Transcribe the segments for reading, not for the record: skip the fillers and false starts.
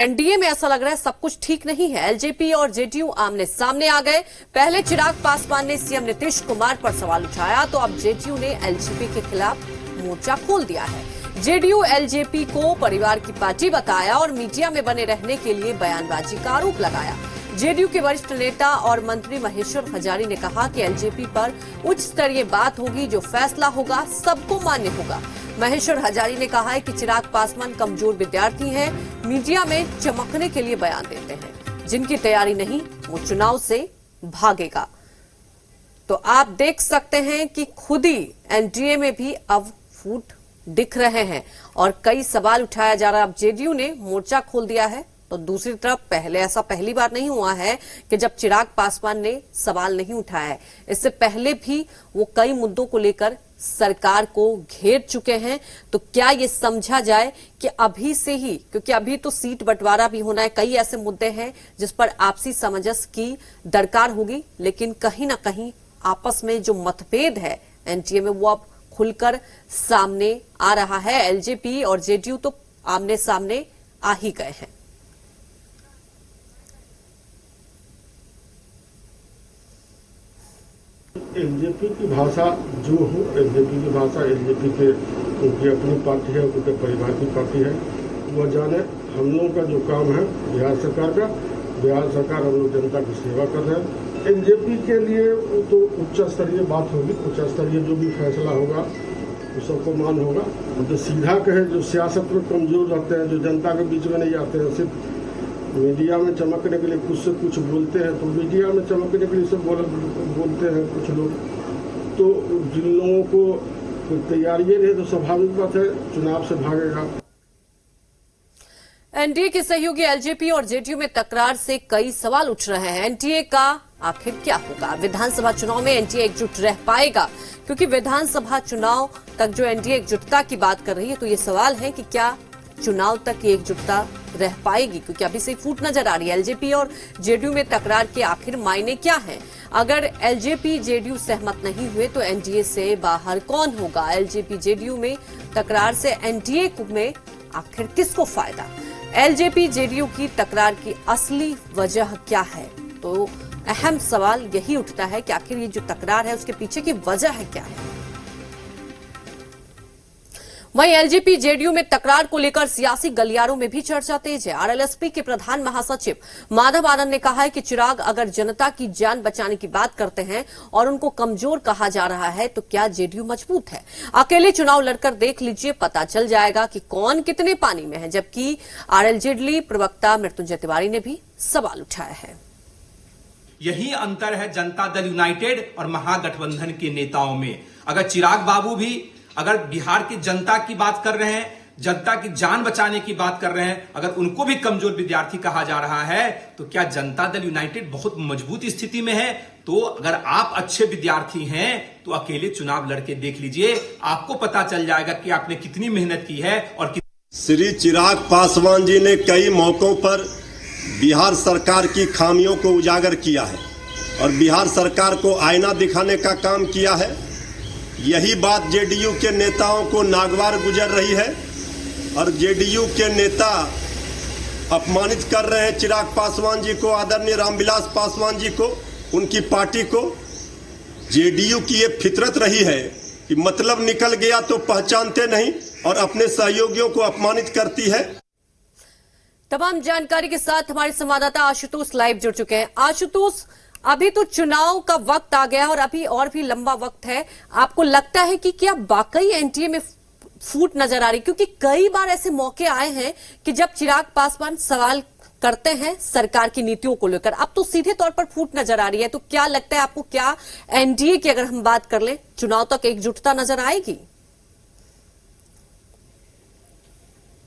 NDA में ऐसा लग रहा है सब कुछ ठीक नहीं है। एलजेपी और जेडीयू आमने सामने आ गए। पहले चिराग पासवान ने सीएम नीतीश कुमार पर सवाल उठाया तो अब जेडीयू ने एलजेपी के खिलाफ मोर्चा खोल दिया है। जेडीयू एलजेपी को परिवार की पार्टी बताया और मीडिया में बने रहने के लिए बयानबाजी का आरोप लगाया। जेडीयू के वरिष्ठ नेता और मंत्री महेश्वर हजारी ने कहा कि एलजेपी पर उच्च स्तरीय बात होगी, जो फैसला होगा सबको मान्य होगा। महेश्वर हजारी ने कहा है कि चिराग पासवान कमजोर विद्यार्थी हैं, मीडिया में चमकने के लिए बयान देते हैं, जिनकी तैयारी नहीं वो चुनाव से भागेगा। तो आप देख सकते हैं कि खुद ही एनडीए में भी अब फूट दिख रहे हैं और कई सवाल उठाया जा रहा है। अब जेडीयू ने मोर्चा खोल दिया है तो दूसरी तरफ पहली बार नहीं हुआ है कि जब चिराग पासवान ने सवाल नहीं उठाया है। इससे पहले भी वो कई मुद्दों को लेकर सरकार को घेर चुके हैं। तो क्या ये समझा जाए कि अभी से ही, क्योंकि अभी तो सीट बंटवारा भी होना है, कई ऐसे मुद्दे हैं जिस पर आपसी समंजस की दरकार होगी, लेकिन कहीं ना कहीं आपस में जो मतभेद है एनडीए में वो अब खुलकर सामने आ रहा है। एलजेपी और जेडीयू तो आमने सामने आ ही गए हैं। एलजेपी की भाषा जो हो, एलजेपी की भाषा एलजेपी के उनकी अपनी पार्टी है, उनके परिवार की पार्टी है, वह जाने। हम लोगों का जो काम है बिहार सरकार हम लोग जनता की सेवा कर रहे हैं। एलजेपी के लिए तो उच्च स्तरीय बात होगी, उच्च स्तरीय जो भी फैसला होगा वो सबको मान होगा। जो सीधा कहे, जो सियासत में कमजोर रहते हैं, जो जनता के बीच में नहीं आते हैं, सिर्फ मीडिया में चमकने के लिए कुछ से कुछ बोलते हैं, तो मीडिया में चमकने के लिए सब बोलते हैं कुछ लोग। तो जिन लोगों को तैयारी नहीं तो स्वाभाविक बात है चुनाव से भागेगा। एनडीए के सहयोगी एलजेपी और जेडीयू में तकरार से कई सवाल उठ रहे हैं। एनडीए का आखिर क्या होगा? विधानसभा चुनाव में एनडीए एकजुट रह पाएगा? क्योंकि विधानसभा चुनाव तक जो एनडीए एकजुटता की बात कर रही है, तो ये सवाल है कि क्या चुनाव तक ये एकजुटता रह पाएगी? क्योंकि अभी से फूट नजर आ रही है। एलजेपी और जेडीयू में तकरार के आखिर मायने क्या हैं? अगर एलजेपी जेडीयू सहमत नहीं हुए तो एनडीए से बाहर कौन होगा? एलजेपी जेडीयू में तकरार से एनडीए में आखिर किसको फायदा? एलजेपी जेडीयू की तकरार की असली वजह क्या है? तो अहम सवाल यही उठता है कि आखिर ये जो तकरार है उसके पीछे की वजह है क्या है? वहीं एलजेपी जेडीयू में तकरार को लेकर सियासी गलियारों में भी चर्चा तेज है। आरएलएसपी के प्रधान महासचिव माधव आनंद ने कहा है कि चिराग अगर जनता की जान बचाने की बात करते हैं और उनको कमजोर कहा जा रहा है, तो क्या जेडीयू मजबूत है? अकेले चुनाव लड़कर देख लीजिए, पता चल जाएगा कि कौन कितने पानी में है। जबकि आरएलजेडी प्रवक्ता मृत्युंजय तिवारी ने भी सवाल उठाया है। यही अंतर है जनता दल यूनाइटेड और महागठबंधन के नेताओं में। अगर चिराग बाबू भी अगर बिहार की जनता की बात कर रहे हैं, जनता की जान बचाने की बात कर रहे हैं, अगर उनको भी कमजोर विद्यार्थी कहा जा रहा है, तो क्या जनता दल यूनाइटेड बहुत मजबूत स्थिति में है? तो अगर आप अच्छे विद्यार्थी हैं तो अकेले चुनाव लड़के देख लीजिए, आपको पता चल जाएगा कि आपने कितनी मेहनत की है। और श्री चिराग पासवान जी ने कई मौकों पर बिहार सरकार की खामियों को उजागर किया है और बिहार सरकार को आईना दिखाने का काम किया है। यही बात जेडीयू के नेताओं को नागवार गुजर रही है और जेडीयू के नेता अपमानित कर रहे हैं चिराग पासवान जी को, आदरणीय रामविलास पासवान जी को, उनकी पार्टी को। जेडीयू की ये फितरत रही है कि मतलब निकल गया तो पहचानते नहीं और अपने सहयोगियों को अपमानित करती है। तमाम जानकारी के साथ हमारे संवाददाता आशुतोष लाइव जुड़ चुके हैं। आशुतोष, अभी तो चुनाव का वक्त आ गया और अभी और भी लंबा वक्त है। आपको लगता है कि क्या वाकई एनडीए में फूट नजर आ रही? क्योंकि कई बार ऐसे मौके आए हैं कि जब चिराग पासवान सवाल करते हैं सरकार की नीतियों को लेकर, अब तो सीधे तौर पर फूट नजर आ रही है। तो क्या लगता है आपको, क्या एनडीए की अगर हम बात कर लें, चुनाव तक एकजुटता नजर आएगी?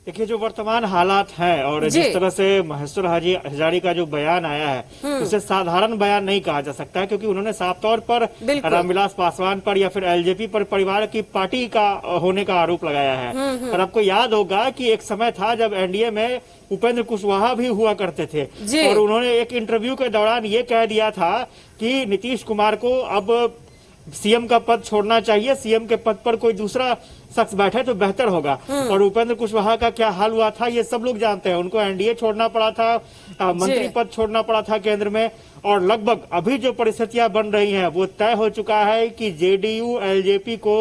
देखिए, जो वर्तमान हालात हैं और जिस तरह से महेश्वर हजारी का जो बयान आया है, उसे साधारण बयान नहीं कहा जा सकता, क्योंकि उन्होंने साफ तौर पर रामविलास पासवान पर या फिर एलजेपी पर परिवार की पार्टी का होने का आरोप लगाया है। और आपको याद होगा कि एक समय था जब एनडीए में उपेंद्र कुशवाहा भी हुआ करते थे और उन्होंने एक इंटरव्यू के दौरान ये कह दिया था कि नीतीश कुमार को अब सीएम का पद छोड़ना चाहिए, सीएम के पद पर कोई दूसरा शख्स बैठे तो बेहतर होगा। और उपेंद्र कुशवाहा का क्या हाल हुआ था ये सब लोग जानते हैं। उनको एनडीए छोड़ना पड़ा था, मंत्री पद छोड़ना पड़ा था केंद्र में, और लगभग अभी जो परिस्थितियां बन रही हैं वो तय हो चुका है कि जेडीयू एलजेपी को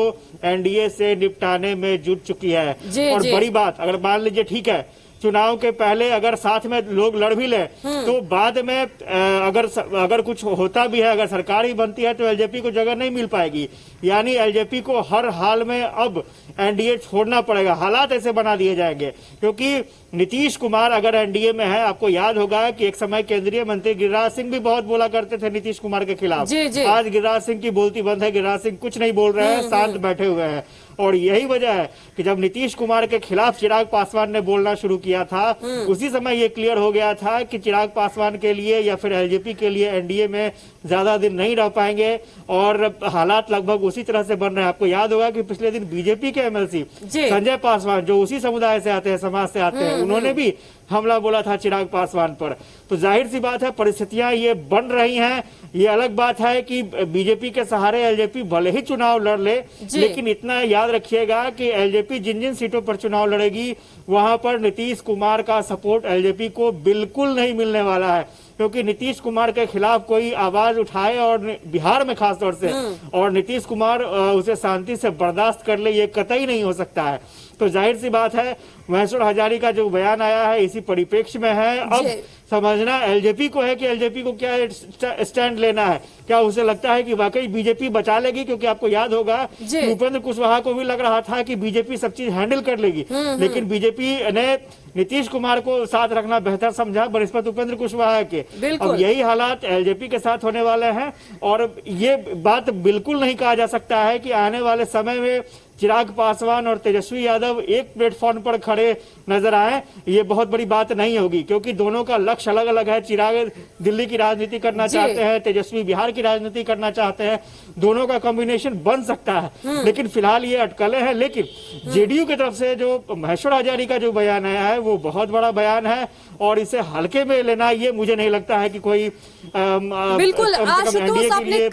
एनडीए से निपटाने में जुट चुकी है। और बड़ी बात, अगर मान लीजिए ठीक है चुनाव के पहले अगर साथ में लोग लड़ भी ले तो बाद में अगर कुछ होता भी है, अगर सरकार ही बनती है तो एलजेपी को जगह नहीं मिल पाएगी। यानी एलजेपी को हर हाल में अब एनडीए छोड़ना पड़ेगा, हालात ऐसे बना दिए जाएंगे। क्योंकि नीतीश कुमार अगर एनडीए में है, आपको याद होगा कि एक समय केंद्रीय मंत्री गिरिराज सिंह भी बहुत बोला करते थे नीतीश कुमार के खिलाफ। आज गिरिराज सिंह की बोलती बंद है, गिरिराज सिंह कुछ नहीं बोल रहे हैं, शांत बैठे हुए हैं। और यही वजह है कि जब नीतीश कुमार के खिलाफ चिराग पासवान ने बोलना शुरू किया था, उसी समय ये क्लियर हो गया था कि चिराग पासवान के लिए या फिर एलजेपी के लिए एनडीए में ज्यादा दिन नहीं रह पाएंगे। और हालात लगभग उसी तरह से बन रहे हैं। आपको याद होगा कि पिछले दिन बीजेपी के एमएलसी संजय पासवान, जो उसी समुदाय से आते हैं, समाज से आते हैं, उन्होंने भी हमला बोला था चिराग पासवान पर। तो जाहिर सी बात है परिस्थितियां ये बन रही हैं। ये अलग बात है कि बीजेपी के सहारे एलजेपी भले ही चुनाव लड़ ले, लेकिन इतना याद रखिएगा कि एलजेपी जिन जिन सीटों पर चुनाव लड़ेगी वहां पर नीतीश कुमार का सपोर्ट एलजेपी को बिल्कुल नहीं मिलने वाला है। क्योंकि नीतीश कुमार के खिलाफ कोई आवाज उठाए, और बिहार में खासतौर से, और नीतीश कुमार उसे शांति से बर्दाश्त कर ले, ये कतई नहीं हो सकता है। तो जाहिर सी बात है महेश्वर हजारी का जो बयान आया है इसी परिप्रेक्ष्य में है। अब समझना एलजेपी को है कि एलजेपी को क्या स्टैंड लेना है। क्या उसे लगता है कि वाकई बीजेपी बचा लेगी? क्योंकि आपको याद होगा कि उपेंद्र कुशवाहा को भी लग रहा था कि बीजेपी सब चीज हैंडल कर लेगी, लेकिन बीजेपी ने नीतीश कुमार को साथ रखना बेहतर समझा बनिस्पत उपेंद्र कुशवाहा के। अब यही हालात एलजेपी के साथ होने वाले हैं। और ये बात बिल्कुल नहीं कहा जा सकता है कि आने वाले समय में चिराग पासवान और तेजस्वी यादव एक प्लेटफॉर्म पर खड़े नजर आए, ये बहुत बड़ी बात नहीं होगी। क्योंकि दोनों का लक्ष्य अलग अलग है। चिराग दिल्ली की राजनीति करना चाहते हैं, तेजस्वी बिहार की राजनीति करना चाहते हैं। दोनों का कॉम्बिनेशन बन सकता है, लेकिन फिलहाल ये अटकलें हैं। लेकिन जेडीयू की तरफ से जो महेश्वर हजारी का जो बयान आया है वो बहुत बड़ा बयान है, और इसे हल्के में लेना ये मुझे नहीं लगता है कि कोई बिल्कुल आशुतोष, आपने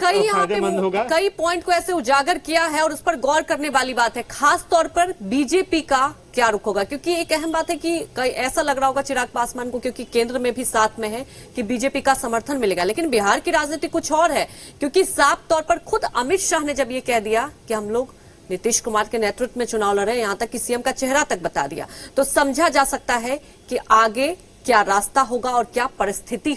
कई पॉइंट को ऐसे उजागर किया है और उस पर गौर करने वाली बात है। खास तौर पर बीजेपी का क्या रुख होगा, क्योंकि एक अहम बात है कि ऐसा लग रहा होगा चिराग पासवान को, क्योंकि केंद्र में भी साथ में है, कि बीजेपी का समर्थन मिलेगा। लेकिन बिहार की राजनीति कुछ और है, क्योंकि साफ तौर पर खुद अमित शाह ने जब ये कह दिया कि हम लोग नीतीश कुमार के नेतृत्व में चुनाव लड़ रहे हैं, यहां तक कि सीएम का चेहरा तक बता दिया, तो समझा जा सकता है कि आगे क्या रास्ता होगा और क्या परिस्थिति